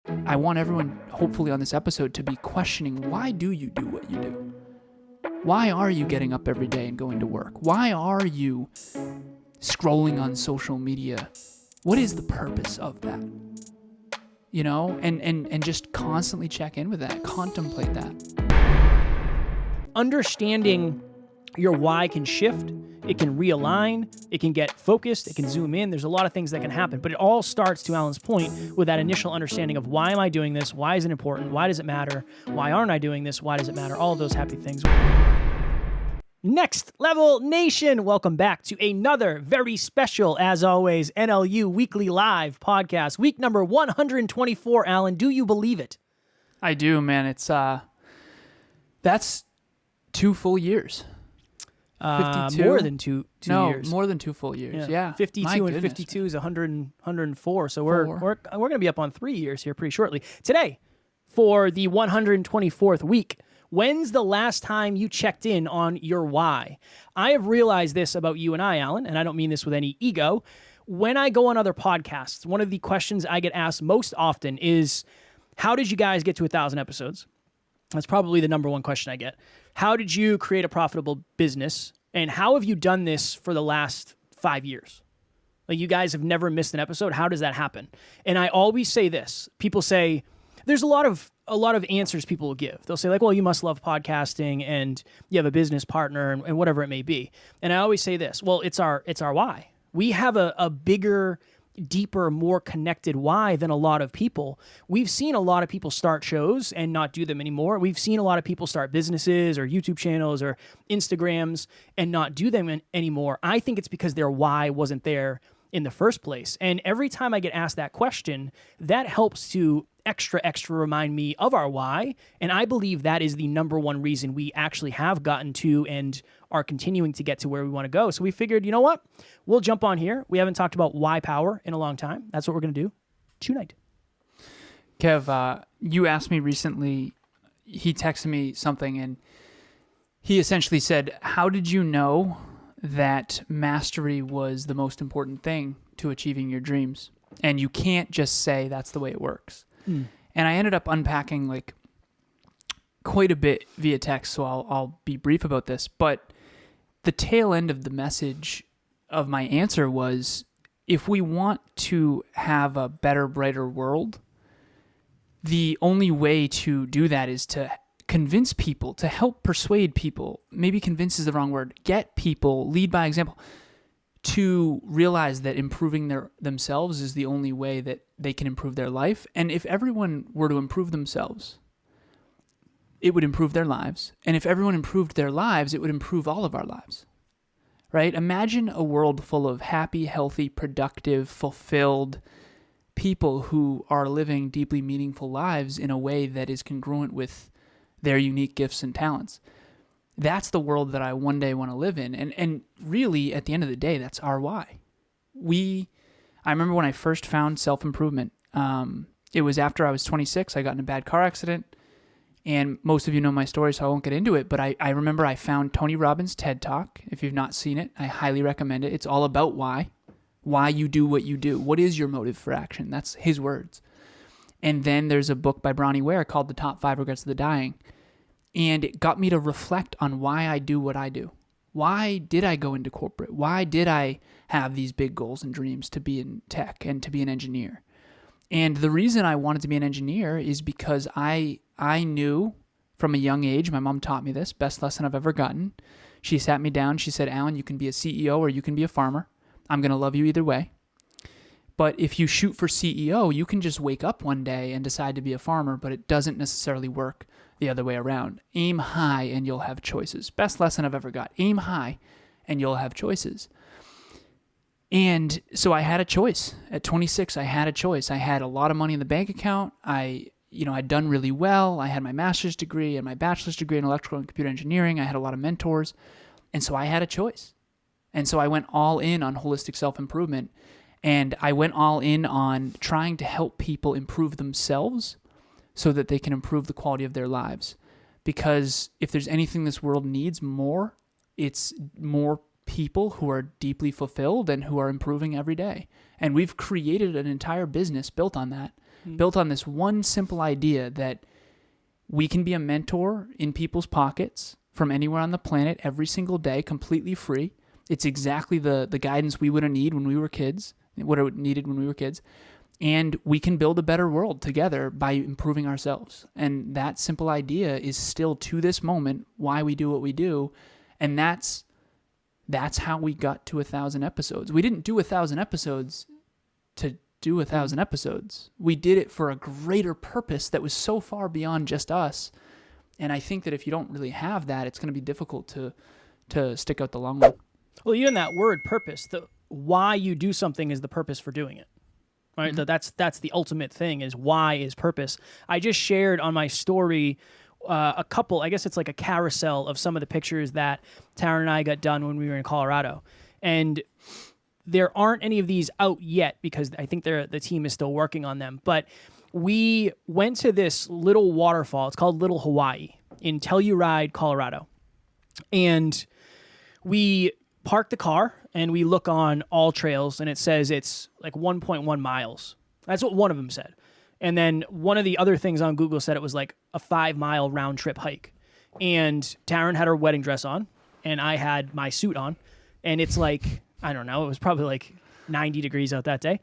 I want everyone, hopefully on this episode, to be questioning, why do you do what you do? Why are you getting up every day and going to work? Why are you scrolling on social media? What is the purpose of that? You know, and just constantly check in with that, contemplate that. Understanding your why can shift, it can realign, it can get focused, it can zoom in. There's a lot of things that can happen, but it all starts, to Alan's point, with that initial understanding of, why am I doing this? Why is it important? Why does it matter? Why aren't I doing this? Why does it matter? All of those happy things. Next Level Nation, welcome back to another very special, as always, NLU Weekly Live podcast. Week number 124, Alan. Do you believe it? I do, man. It's that's 2 full years. 52? More than two no, years. More than 2 full years. Yeah. 52 and 52 is 104. So we're going to be up on 3 years here pretty shortly. Today, for the 124th week, when's the last time you checked in on your why? I have realized this about you and I, Alan, and I don't mean this with any ego. When I go on other podcasts, one of the questions I get asked most often is, how did you guys get to 1,000 episodes? That's probably the number one question I get. How did you create a profitable business? And how have you done this for the last 5 years? Like, you guys have never missed an episode. How does that happen? And I always say this. People say, there's a lot of answers people will give. They'll say, like, well, you must love podcasting and you have a business partner and whatever it may be. And I always say this, well, it's our why. We have a bigger, deeper, more connected why than a lot of people. We've seen a lot of people start shows and not do them anymore. We've seen a lot of people start businesses or YouTube channels or Instagrams and not do them anymore. I think it's because their why wasn't there in the first place. And every time I get asked that question, that helps to extra remind me of our why. And I believe that is the number one reason we actually have gotten to and are continuing to get to where we want to go. So we figured, you know what? We'll jump on here. We haven't talked about why power in a long time. That's what we're going to do tonight. Kev, you asked me recently, he texted me something and he essentially said, how did you know that mastery was the most important thing to achieving your dreams? And you can't just say that's the way it works. And I ended up unpacking like quite a bit via text, so I'll be brief about this. But the tail end of the message of my answer was, if we want to have a better, brighter world, the only way to do that is to convince people, to help persuade people. Maybe convince is the wrong word. Get people, lead by example, to realize that improving themselves is the only way that they can improve their life. And if everyone were to improve themselves, it would improve their lives. And if everyone improved their lives, it would improve all of our lives, right? Imagine a world full of happy, healthy, productive, fulfilled people who are living deeply meaningful lives in a way that is congruent with their unique gifts and talents. That's the world that I one day want to live in. And really, at the end of the day, that's our why. I remember when I first found self-improvement, it was after I was 26. I got in a bad car accident. And most of you know my story, so I won't get into it. But I remember I found Tony Robbins' TED Talk. If you've not seen it, I highly recommend it. It's all about why you do what you do. What is your motive for action? That's his words. And then there's a book by Bronnie Ware called The Top 5 Regrets of the Dying. And it got me to reflect on why I do what I do. Why did I go into corporate? Why did I have these big goals and dreams to be in tech and to be an engineer? And the reason I wanted to be an engineer is because I knew from a young age, my mom taught me this, best lesson I've ever gotten. She sat me down, she said, Alan, you can be a CEO or you can be a farmer. I'm going to love you either way. But if you shoot for CEO, you can just wake up one day and decide to be a farmer, but it doesn't necessarily work the other way around. Aim high and you'll have choices. Best lesson I've ever got. Aim high and you'll have choices. And so I had a choice. At 26, I had a choice. I had a lot of money in the bank account. I'd done really well. I had my master's degree and my bachelor's degree in electrical and computer engineering. I had a lot of mentors. And so I had a choice. And so I went all in on holistic self-improvement. And I went all in on trying to help people improve themselves so that they can improve the quality of their lives. Because if there's anything this world needs more, it's more people who are deeply fulfilled and who are improving every day. And we've created an entire business built on that. built on this one simple idea that we can be a mentor in people's pockets from anywhere on the planet every single day, completely free. It's exactly the guidance we would have needed when we were kids, and we can build a better world together by improving ourselves. And that simple idea is still, to this moment, why we do what we do, and that's how we got to 1,000 episodes. We didn't do 1,000 episodes to do 1,000 episodes. We did it for a greater purpose that was so far beyond just us. And I think that if you don't really have that, it's going to be difficult to stick out the long run. Well, even that word purpose, the why you do something is the purpose for doing it. Right? Mm-hmm. That's the ultimate thing, is why is purpose. I just shared on my story a couple, I guess it's like a carousel of some of the pictures that Taryn and I got done when we were in Colorado. And there aren't any of these out yet because I think the team is still working on them. But we went to this little waterfall. It's called Little Hawaii in Telluride, Colorado. And we park the car and we look on All Trails and it says it's like 1.1 miles. That's what one of them said. And then one of the other things on Google said it was like a 5-mile round trip hike. And Taryn had her wedding dress on and I had my suit on. And it's like, I don't know, it was probably like 90 degrees out that day.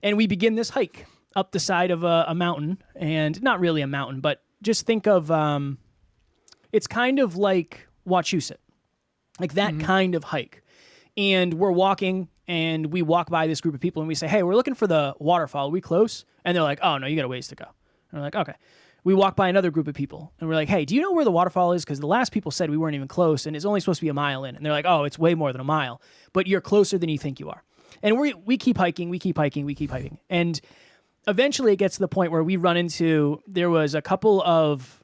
And we begin this hike up the side of a mountain, and not really a mountain, but just think of, it's kind of like Wachusett, like that kind of hike. And we're walking and we walk by this group of people and we say, hey, we're looking for the waterfall. Are we close? And they're like, oh no, you got a ways to go. And we're like, okay. We walk by another group of people and we're like, hey, do you know where the waterfall is? Because the last people said we weren't even close and it's only supposed to be a mile in. And they're like, oh, it's way more than a mile, but you're closer than you think you are. And we keep hiking. And eventually it gets to the point where we run into, there was a couple of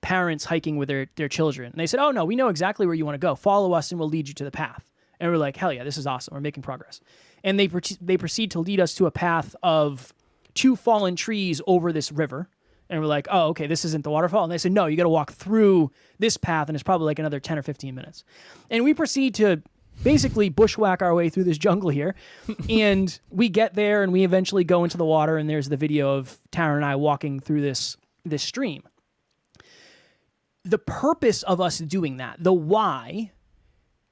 parents hiking with their children. And they said, oh no, we know exactly where you want to go. Follow us and we'll lead you to the path. And we're like, hell yeah, this is awesome. We're making progress. And they proceed to lead us to a path of 2 fallen trees over this river. And we're like, oh, okay, this isn't the waterfall. And they said, no, you got to walk through this path, and it's probably like another 10 or 15 minutes. And we proceed to basically bushwhack our way through this jungle here. And we get there, and we eventually go into the water, and there's the video of Taryn and I walking through this stream. The purpose of us doing that, the why,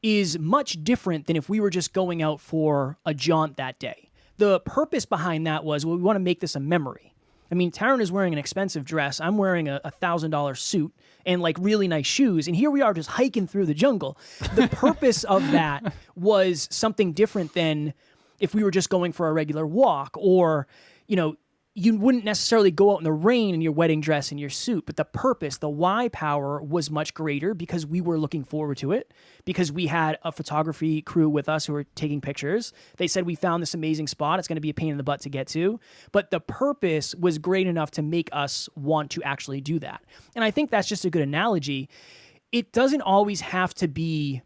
is much different than if we were just going out for a jaunt that day. The purpose behind that was, well, we want to make this a memory. I mean, Taryn is wearing an expensive dress. I'm wearing a $1,000 suit and like really nice shoes. And here we are just hiking through the jungle. The purpose of that was something different than if we were just going for a regular walk, or, you know, you wouldn't necessarily go out in the rain in your wedding dress and your suit, but the purpose, the why power was much greater because we were looking forward to it, because we had a photography crew with us who were taking pictures. They said, we found this amazing spot. It's going to be a pain in the butt to get to, but the purpose was great enough to make us want to actually do that. And I think that's just a good analogy. It doesn't always have to be,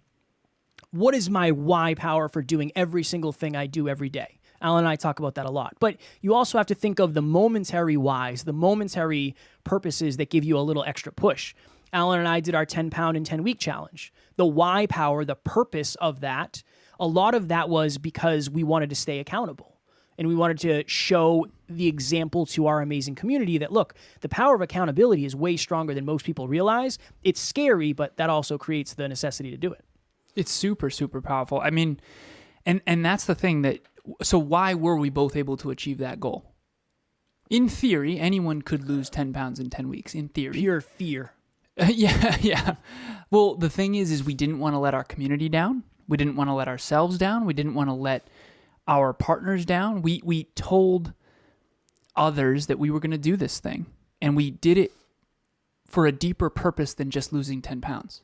what is my why power for doing every single thing I do every day? Alan and I talk about that a lot. But you also have to think of the momentary whys, the momentary purposes that give you a little extra push. Alan and I did our 10-pound in 10-week challenge. The why power, the purpose of that, a lot of that was because we wanted to stay accountable. And we wanted to show the example to our amazing community that, look, the power of accountability is way stronger than most people realize. It's scary, but that also creates the necessity to do it. It's super, super powerful. I mean, and that's the thing that, so why were we both able to achieve that goal? In theory, anyone could lose 10 pounds in 10 weeks, in theory. Pure fear. Yeah. Well, the thing is we didn't want to let our community down. We didn't want to let ourselves down. We didn't want to let our partners down. We told others that we were going to do this thing, and we did it for a deeper purpose than just losing 10 pounds.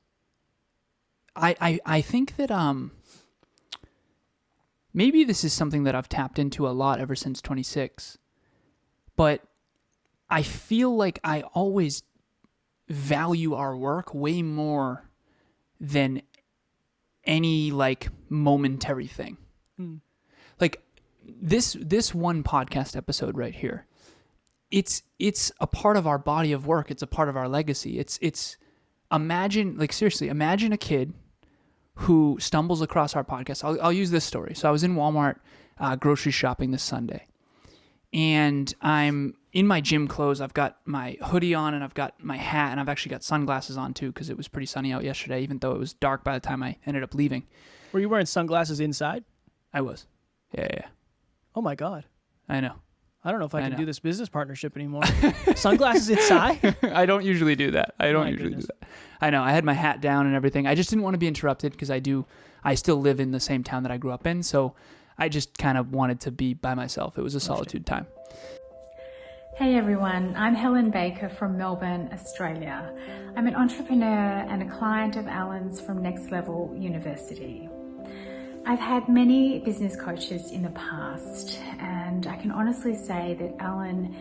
I think that maybe this is something that I've tapped into a lot ever since 26, but I feel like I always value our work way more than any like momentary thing. Like this one podcast episode right here, it's a part of our body of work. It's a part of our legacy. It's imagine, like seriously, imagine a kid who stumbles across our podcast. I'll use this story. So I was in Walmart grocery shopping this Sunday, and I'm in my gym clothes. I've got my hoodie on and I've got my hat and I've actually got sunglasses on too because it was pretty sunny out yesterday, even though it was dark by the time I ended up leaving. Were you wearing sunglasses inside? I was. Yeah. Oh my God. I know. I don't know if I can do this business partnership anymore. Sunglasses inside? I don't usually do that. Goodness. Do that. I know. I had my hat down and everything. I just didn't want to be interrupted because I still live in the same town that I grew up in. So I just kind of wanted to be by myself. It was a solitude time. Hey everyone, I'm Helen Baker from Melbourne, Australia. I'm an entrepreneur and a client of Alan's from Next Level University. I've had many business coaches in the past, and I can honestly say that Alan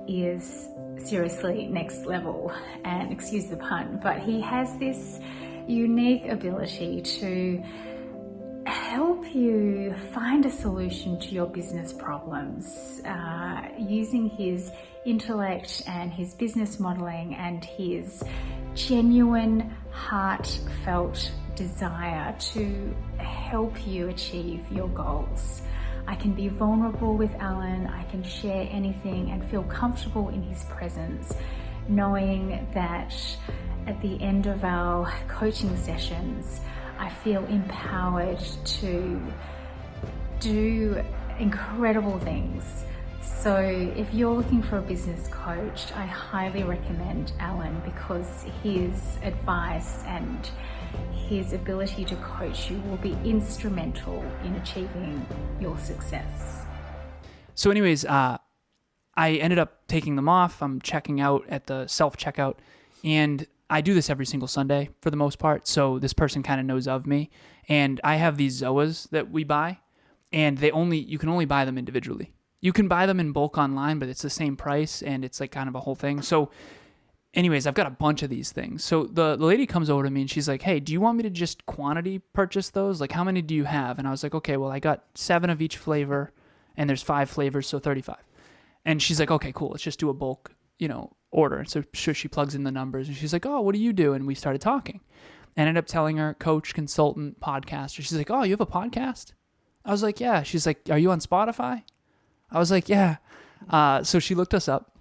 is seriously next level, and excuse the pun, but he has this unique ability to help you find a solution to your business problems using his intellect and his business modeling and his genuine, heartfelt desire to help you achieve your goals. I can be vulnerable with Alan, I can share anything and feel comfortable in his presence, knowing that at the end of our coaching sessions, I feel empowered to do incredible things. So if you're looking for a business coach, I highly recommend Alan because his advice and his ability to coach you will be instrumental in achieving your success. So anyways, I ended up taking them off. I'm checking out at the self-checkout, and I do this every single Sunday for the most part. So this person kind of knows of me, and I have these Zoas that we buy, and you can only buy them individually. You can buy them in bulk online, but it's the same price, and it's like kind of a whole thing. So anyways, I've got a bunch of these things. So the lady comes over to me and she's like, hey, do you want me to just quantity purchase those? Like, how many do you have? And I was like, okay, well, I got 7 of each flavor, and there's 5 flavors, so 35. And she's like, okay, cool, let's just do a bulk, order. So she plugs in the numbers, and she's like, oh, what do you do? And we started talking. I ended up telling her coach, consultant, podcaster. She's like, oh, you have a podcast? I was like, yeah. She's like, are you on Spotify? I was like, yeah. So she looked us up,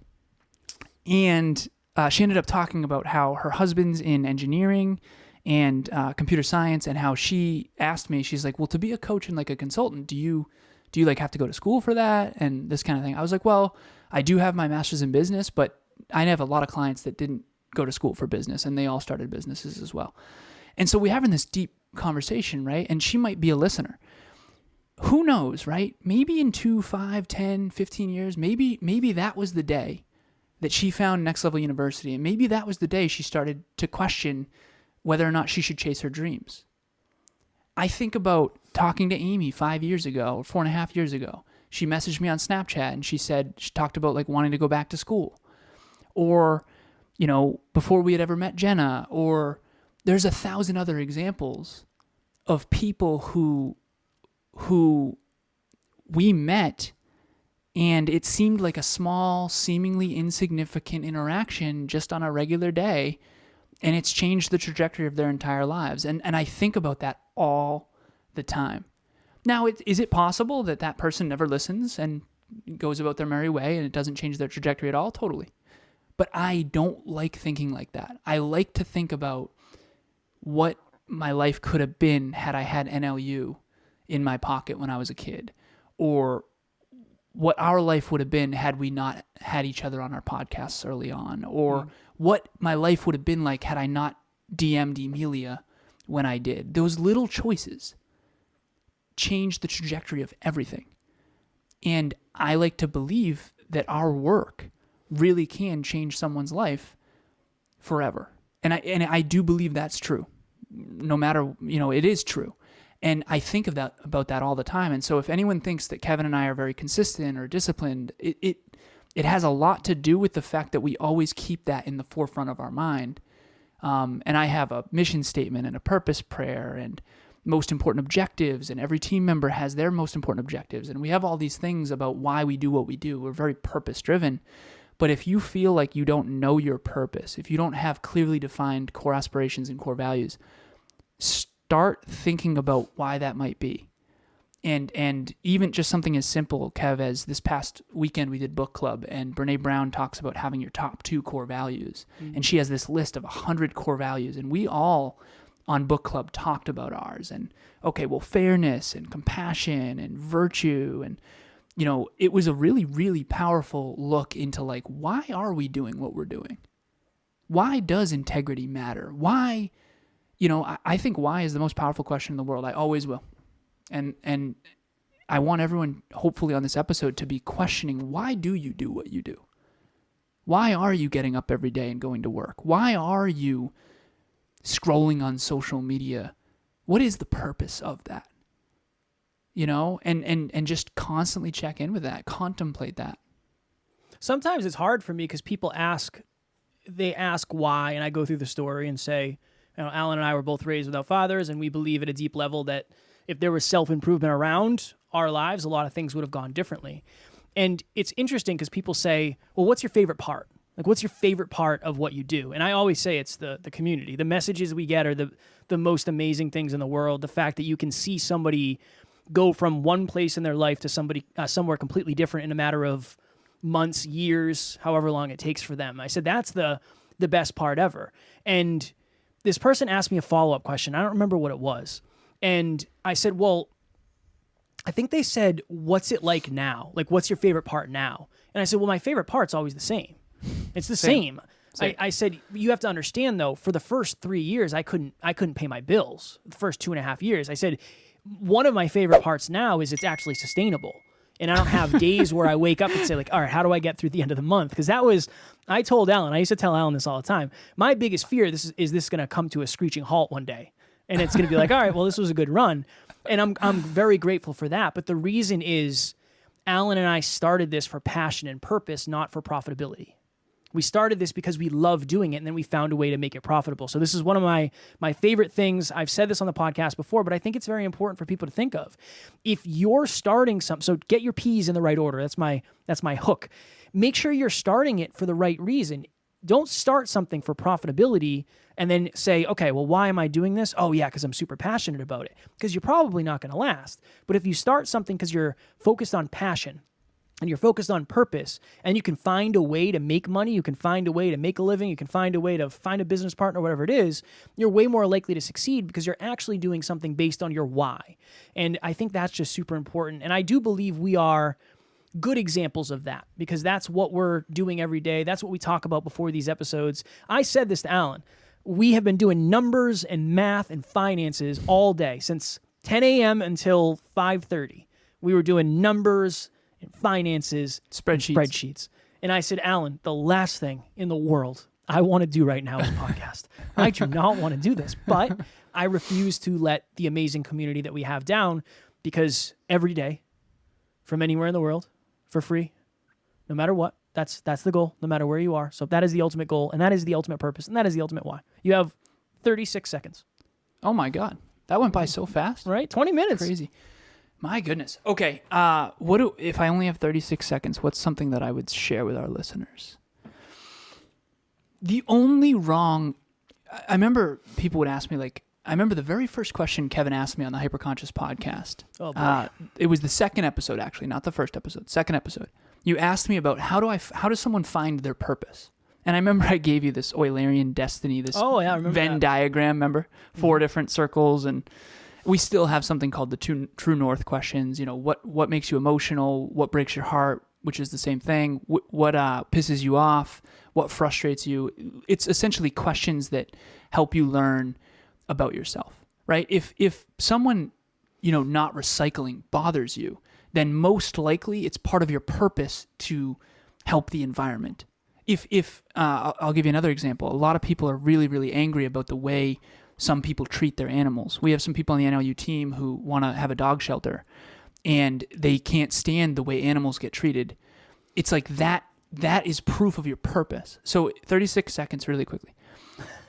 and she ended up talking about how her husband's in engineering and computer science, and how she asked me, she's like, well, to be a coach and like a consultant, do you like have to go to school for that and this kind of thing? I was like, well, I do have my master's in business, but I have a lot of clients that didn't go to school for business, and they all started businesses as well. And so we're having this deep conversation, right? And she might be a listener. Who knows, right? Maybe in 2, 5, 10, 15 years, maybe that was the day that she found Next Level University, and maybe that was the day she started to question whether or not she should chase her dreams. I think about talking to Amy 5 years ago, or 4.5 years ago. She messaged me on Snapchat, and she talked about like wanting to go back to school. Or, before we had ever met Jenna, or there's 1,000 other examples of people who we met, and it seemed like a small, seemingly insignificant interaction just on a regular day, and it's changed the trajectory of their entire lives. And I think about that all the time. Now, is it possible that that person never listens and goes about their merry way and it doesn't change their trajectory at all? Totally. But I don't like thinking like that. I like to think about what my life could have been had I had NLU in my pocket when I was a kid, or what our life would have been had we not had each other on our podcasts early on, or what my life would have been like had I not DM'd Emilia when I did. Those little choices change the trajectory of everything. And I like to believe that our work really can change someone's life forever. And I do believe that's true. No matter, it is true. And I think about that all the time. And so if anyone thinks that Kevin and I are very consistent or disciplined, it has a lot to do with the fact that we always keep that in the forefront of our mind. And I have a mission statement and a purpose prayer and most important objectives, and every team member has their most important objectives. And we have all these things about why we do what we do. We're very purpose-driven. But if you feel like you don't know your purpose, if you don't have clearly defined core aspirations and core values, start thinking about why that might be. And even just something as simple, Kev, as this past weekend we did book club, and Brene Brown talks about having your top 2 core values. And she has this list of 100 core values, and we all on book club talked about ours. And okay, well, fairness and compassion and virtue, and it was a really, really powerful look into like, why are we doing what we're doing? Why does integrity matter? Why, I think why is the most powerful question in the world. I always will. And I want everyone, hopefully on this episode, to be questioning, why do you do what you do? Why are you getting up every day and going to work? Why are you scrolling on social media? What is the purpose of that? And just constantly check in with that, contemplate that. Sometimes it's hard for me because people ask why, and I go through the story and say, Alan and I were both raised without fathers, and we believe at a deep level that if there was self-improvement around our lives, a lot of things would have gone differently. And it's interesting because people say, well, what's your favorite part? Like, what's your favorite part of what you do? And I always say it's the community. The messages we get are the most amazing things in the world. The fact that you can see somebody go from one place in their life to somewhere completely different in a matter of months, years, however long it takes for them. I said, that's the best part ever. And this person asked me a follow-up question. I don't remember what it was. And I said, well, I think they said, what's it like now? Like, what's your favorite part now? And I said, well, my favorite part's always the same. It's the same. I said, you have to understand, though, for the first 3 years, I couldn't pay my bills. The first 2.5 years. I said, one of my favorite parts now is it's actually sustainable. And I don't have days where I wake up and say, like, all right, how do I get through the end of the month? Because I told Alan, I used to tell Alan this all the time. My biggest fear is this going to come to a screeching halt one day. And it's going to be like, all right, well, this was a good run. And I'm very grateful for that. But the reason is Alan and I started this for passion and purpose, not for profitability. We started this because we love doing it, and then we found a way to make it profitable. So this is one of my favorite things. I've said this on the podcast before, but I think it's very important for people to think of. If you're starting something, so get your P's in the right order. That's my hook. Make sure you're starting it for the right reason. Don't start something for profitability and then say, okay, well, why am I doing this? Oh, yeah, because I'm super passionate about it. Because you're probably not going to last. But if you start something because you're focused on passion and you're focused on purpose, and you can find a way to make money, you can find a way to make a living, you can find a way to find a business partner, whatever it is, you're way more likely to succeed because you're actually doing something based on your why. And I think that's just super important. And I do believe we are good examples of that because that's what we're doing every day. That's what we talk about before these episodes. I said this to Alan. We have been doing numbers and math and finances all day since 10 a.m. until 5:30. We were doing numbers and finances, spreadsheets. And I said, Alan, the last thing in the world I want to do right now is podcast. I do not want to do this, but I refuse to let the amazing community that we have down because every day, from anywhere in the world, for free, no matter what, that's the goal, no matter where you are. So that is the ultimate goal, and that is the ultimate purpose, and that is the ultimate why. You have 36 seconds. Oh my God. That went by so fast. Right? 20 minutes. Crazy. My goodness. Okay. If I only have 36 seconds, what's something that I would share with our listeners? The only wrong, I remember people would ask me, like, I remember the very first question Kevin asked me on the Hyperconscious podcast. Oh, boy. It was the second episode, actually, not the first episode, second episode. You asked me about how does someone find their purpose? And I remember I gave you this Eulerian destiny, this Venn diagram, remember? 4 different circles, and we still have something called the True North questions. You know, what makes you emotional? What breaks your heart? Which is the same thing. What pisses you off? What frustrates you? It's essentially questions that help you learn about yourself, right? If someone, not recycling bothers you, then most likely it's part of your purpose to help the environment. If I'll give you another example. A lot of people are really, really angry about the way some people treat their animals. We have some people on the NLU team who want to have a dog shelter, and they can't stand the way animals get treated. It's like that is proof of your purpose. So 36 seconds really quickly.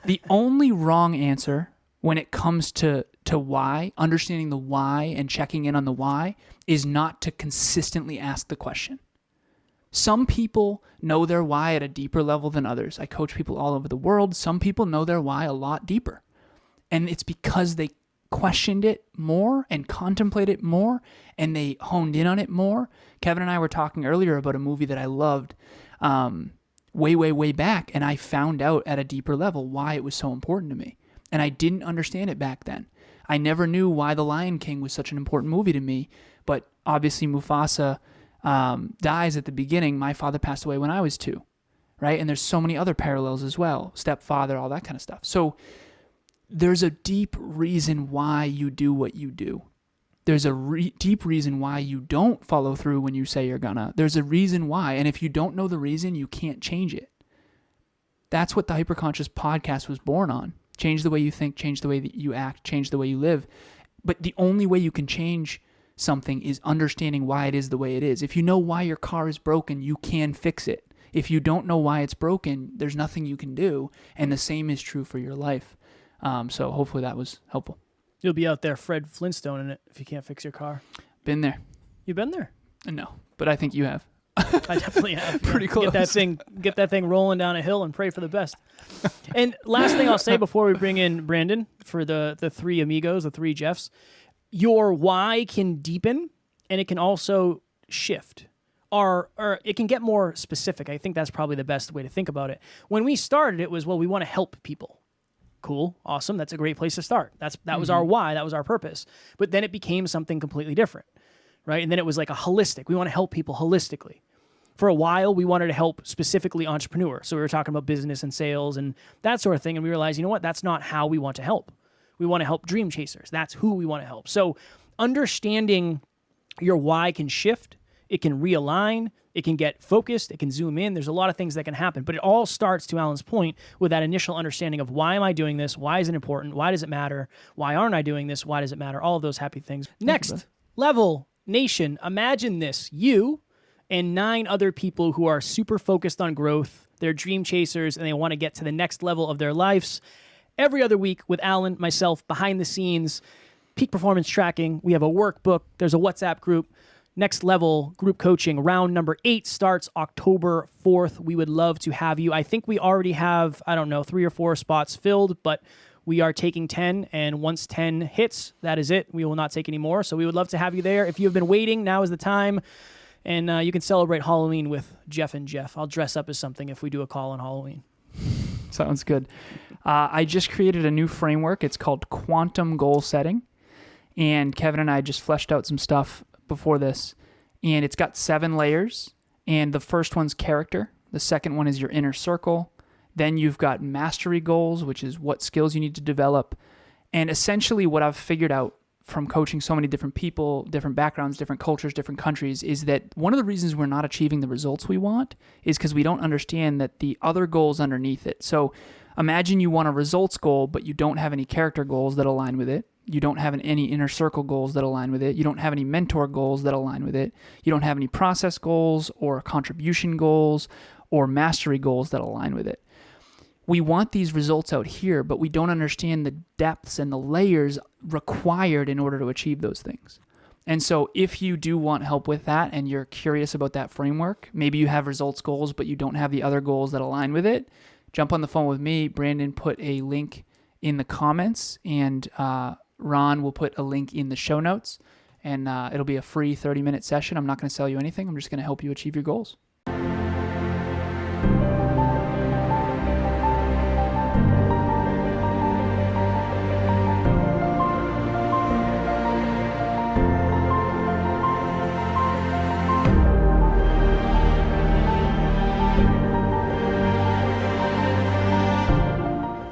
The only wrong answer when it comes to why, understanding the why and checking in on the why, is not to consistently ask the question. Some people know their why at a deeper level than others. I coach people all over the world. Some people know their why a lot deeper. And it's because they questioned it more and contemplated it more, and they honed in on it more. Kevin and I were talking earlier about a movie that I loved way back, and I found out at a deeper level why it was so important to me. And I didn't understand it back then. I never knew why The Lion King was such an important movie to me, but obviously Mufasa dies at the beginning. My father passed away when I was 2, right? And there's so many other parallels as well, stepfather, all that kind of stuff. So there's a deep reason why you do what you do. There's a deep reason why you don't follow through when you say you're gonna. There's a reason why, and if you don't know the reason, you can't change it. That's what the Hyperconscious podcast was born on. Change the way you think, change the way that you act, change the way you live. But the only way you can change something is understanding why it is the way it is. If you know why your car is broken, you can fix it. If you don't know why it's broken, there's nothing you can do. And the same is true for your life. So hopefully that was helpful. You'll be out there Fred Flintstone in it if you can't fix your car. Been there. You've been there? No, but I think you have. I definitely have. Pretty close. Get that thing rolling down a hill and pray for the best. And last thing I'll say before we bring in Brandon for the 3 amigos, the 3 Jeffs, your why can deepen and it can also shift. Or it can get more specific. I think that's probably the best way to think about it. When we started, it was, well, we want to help people. Cool, awesome. That's a great place to start. That was our why. That was our purpose. But then it became something completely different, right? And then it was like a holistic. We want to help people holistically. For a while, we wanted to help specifically entrepreneurs. So we were talking about business and sales and that sort of thing. And we realized, you know what? That's not how we want to help. We want to help dream chasers. That's who we want to help. So understanding your why can shift. It can realign. It can get focused. It can zoom in. There's a lot of things that can happen. But it all starts, to Alan's point, with that initial understanding of why am I doing this? Why is it important? Why does it matter? Why aren't I doing this? Why does it matter? All of those happy things. Next level, nation. Imagine this. You and 9 other people who are super focused on growth. They're dream chasers, and they want to get to the next level of their lives. Every other week with Alan, myself, behind the scenes, peak performance tracking. We have a workbook. There's a WhatsApp group. Next level group coaching. Round number 8 starts October 4th. We would love to have you. I think we already have, 3 or 4 spots filled, but we are taking 10, and once 10 hits, that is it. We will not take any more, so we would love to have you there. If you have been waiting, now is the time, and you can celebrate Halloween with Jeff and Jeff. I'll dress up as something if we do a call on Halloween. Sounds good. I just created a new framework. It's called Quantum Goal Setting, and Kevin and I just fleshed out some stuff before this, and it's got 7 layers, and the first one's character, the second one is your inner circle, then you've got mastery goals, which is what skills you need to develop, and essentially what I've figured out from coaching so many different people, different backgrounds, different cultures, different countries, is that one of the reasons we're not achieving the results we want is because we don't understand that the other goals underneath it. So imagine you want a results goal, but you don't have any character goals that align with it. You don't have any inner circle goals that align with it. You don't have any mentor goals that align with it. You don't have any process goals or contribution goals or mastery goals that align with it. We want these results out here, but we don't understand the depths and the layers required in order to achieve those things. And so if you do want help with that and you're curious about that framework, maybe you have results goals, but you don't have the other goals that align with it, jump on the phone with me. Brandon put a link in the comments, and Ron will put a link in the show notes, and it'll be a free 30-minute session. I'm not going to sell you anything. I'm just going to help you achieve your goals.